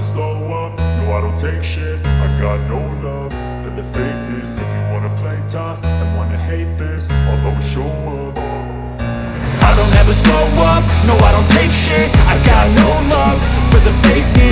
slow up, no I don't take shit. I got no love for the fakeness. If you wanna play tough and wanna hate this, I'll always show up. I don't ever slow up, no I don't take shit. I got no love for the fakeness.